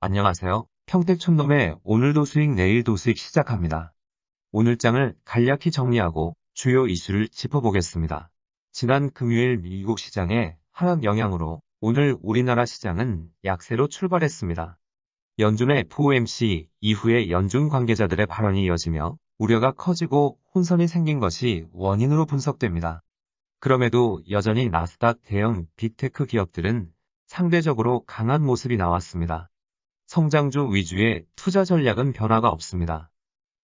안녕하세요. 평택촌놈의 오늘도 수익 내일도 수익 시작합니다. 오늘 장을 간략히 정리하고 주요 이슈를 짚어보겠습니다. 지난 금요일 미국 시장의 하락 영향으로 오늘 우리나라 시장은 약세로 출발했습니다. 연준의 FOMC 이후에 연준 관계자들의 발언이 이어지며 우려가 커지고 혼선이 생긴 것이 원인으로 분석됩니다. 그럼에도 여전히 나스닥 대형 빅테크 기업들은 상대적으로 강한 모습이 나왔습니다. 성장주 위주의 투자 전략은 변화가 없습니다.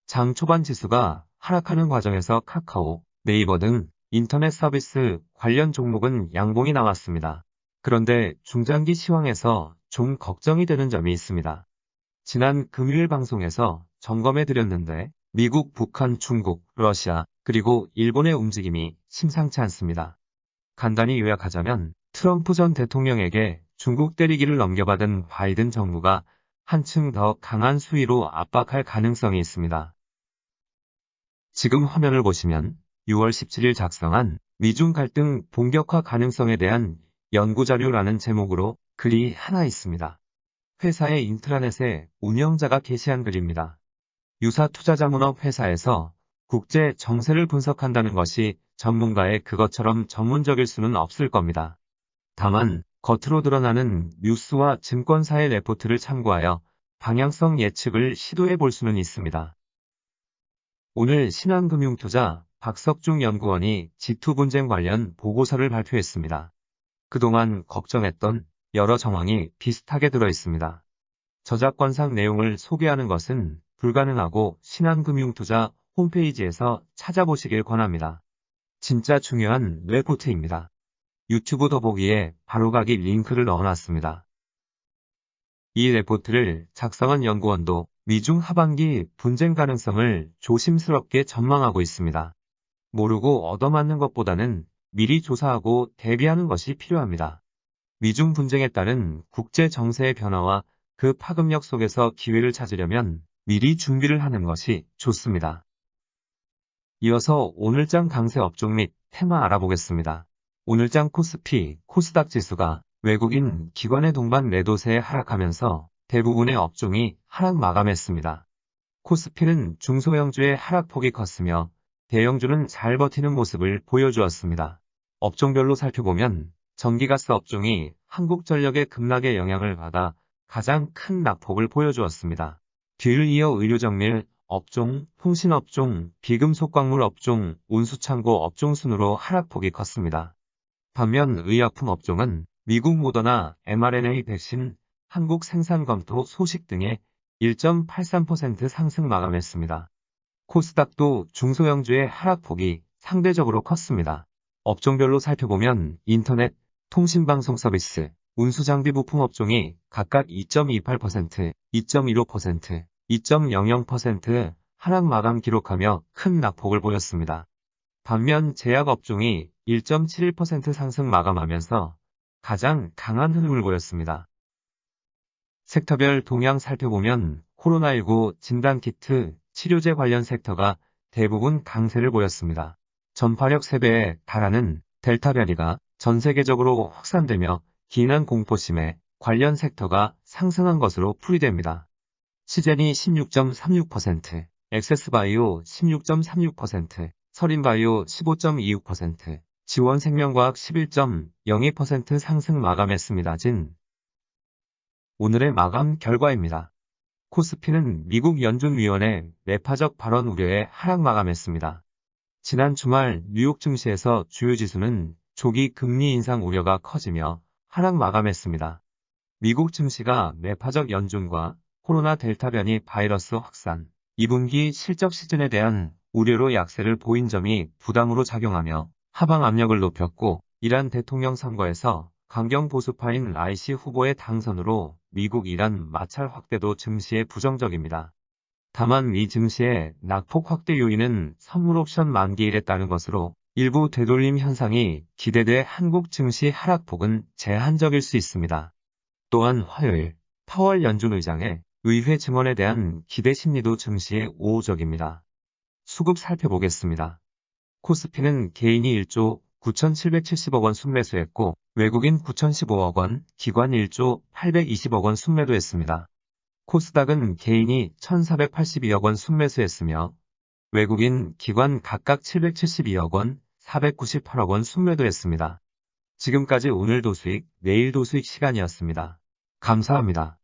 장 초반 지수가 하락하는 과정에서 카카오, 네이버 등 인터넷 서비스 관련 종목은 양봉이 나왔습니다. 그런데 중장기 시황에서 좀 걱정이 되는 점이 있습니다. 지난 금요일 방송에서 점검해 드렸는데 미국, 북한, 중국, 러시아, 그리고 일본의 움직임이 심상치 않습니다. 간단히 요약하자면 트럼프 전 대통령에게 중국 때리기를 넘겨받은 바이든 정부가 한층 더 강한 수위로 압박할 가능성이 있습니다. 지금 화면을 보시면 6월 17일 작성한 미중 갈등 본격화 가능성에 대한 연구자료라는 제목으로 글이 하나 있습니다. 회사의 인트라넷에 운영자가 게시한 글입니다. 유사 투자자문업 회사에서 국제 정세를 분석한다는 것이 전문가의 그것처럼 전문적일 수는 없을 겁니다. 다만 겉으로 드러나는 뉴스와 증권사의 레포트를 참고하여 방향성 예측을 시도해 볼 수는 있습니다. 오늘 신한금융투자 박석중 연구원이 G2 분쟁 관련 보고서를 발표했습니다. 그동안 걱정했던 여러 정황이 비슷하게 들어있습니다. 저작권상 내용을 소개하는 것은 불가능하고 신한금융투자 홈페이지에서 찾아보시길 권합니다. 진짜 중요한 레포트입니다. 유튜브 더보기에 바로가기 링크를 넣어놨습니다. 이 레포트를 작성한 연구원도 미중 하반기 분쟁 가능성을 조심스럽게 전망하고 있습니다. 모르고 얻어맞는 것보다는 미리 조사하고 대비하는 것이 필요합니다. 미중 분쟁에 따른 국제 정세의 변화와 그 파급력 속에서 기회를 찾으려면 미리 준비를 하는 것이 좋습니다. 이어서 오늘장 강세 업종 및 테마 알아보겠습니다. 오늘장 코스피, 코스닥 지수가 외국인 기관의 동반 매도세에 하락하면서 대부분의 업종이 하락 마감했습니다. 코스피는 중소형주의 하락폭이 컸으며 대형주는 잘 버티는 모습을 보여주었습니다. 업종별로 살펴보면 전기가스 업종이 한국전력의 급락에 영향을 받아 가장 큰 낙폭을 보여주었습니다. 뒤를 이어 의료정밀 업종, 통신업종, 비금속광물 업종, 운수창고 업종 순으로 하락폭이 컸습니다. 반면 의약품 업종은 미국 모더나 mRNA 백신, 한국 생산 검토 소식 등의 1.83% 상승 마감했습니다. 코스닥도 중소형주의 하락폭이 상대적으로 컸습니다. 업종별로 살펴보면 인터넷, 통신방송 서비스, 운수장비 부품 업종이 각각 2.28%, 2.15%, 2.00% 하락 마감 기록하며 큰 낙폭을 보였습니다. 반면 제약 업종이 1.71% 상승 마감하면서 가장 강한 흐름을 보였습니다. 섹터별 동향 살펴보면 코로나19 진단키트, 치료제 관련 섹터가 대부분 강세를 보였습니다. 전파력 3배에 달하는 델타 변이가 전 세계적으로 확산되며 기난 공포심에 관련 섹터가 상승한 것으로 풀이됩니다. 시젠이 16.36%, 엑세스바이오 16.36%, 서린바이오 15.26%, 지원생명과학 11.02% 상승 마감했습니다. 오늘의 마감 결과입니다. 코스피는 미국 연준위원회 매파적 발언 우려에 하락 마감했습니다. 지난 주말 뉴욕 증시에서 주요 지수는 조기 금리 인상 우려가 커지며 하락 마감했습니다. 미국 증시가 매파적 연준과 코로나 델타 변이 바이러스 확산, 2분기 실적 시즌에 대한 우려로 약세를 보인 점이 부담으로 작용하며 하방 압력을 높였고 이란 대통령 선거에서 강경 보수파인 라이시 후보의 당선으로 미국 이란 마찰 확대도 증시에 부정적입니다. 다만 미 증시의 낙폭 확대 요인은 선물 옵션 만기일에 따른 것으로 일부 되돌림 현상이 기대돼 한국 증시 하락폭은 제한적일 수 있습니다. 또한 화요일 파월 연준 의장의 의회 증언에 대한 기대 심리도 증시에 우호적입니다. 수급 살펴보겠습니다. 코스피는 개인이 1조 9,770억 원 순매수했고 외국인 9,015억 원, 기관 1조 820억 원 순매도했습니다. 코스닥은 개인이 1,482억 원 순매수했으며 외국인 기관 각각 772억 원, 498억 원 순매도했습니다. 지금까지 오늘도 수익, 내일도 수익 시간이었습니다. 감사합니다.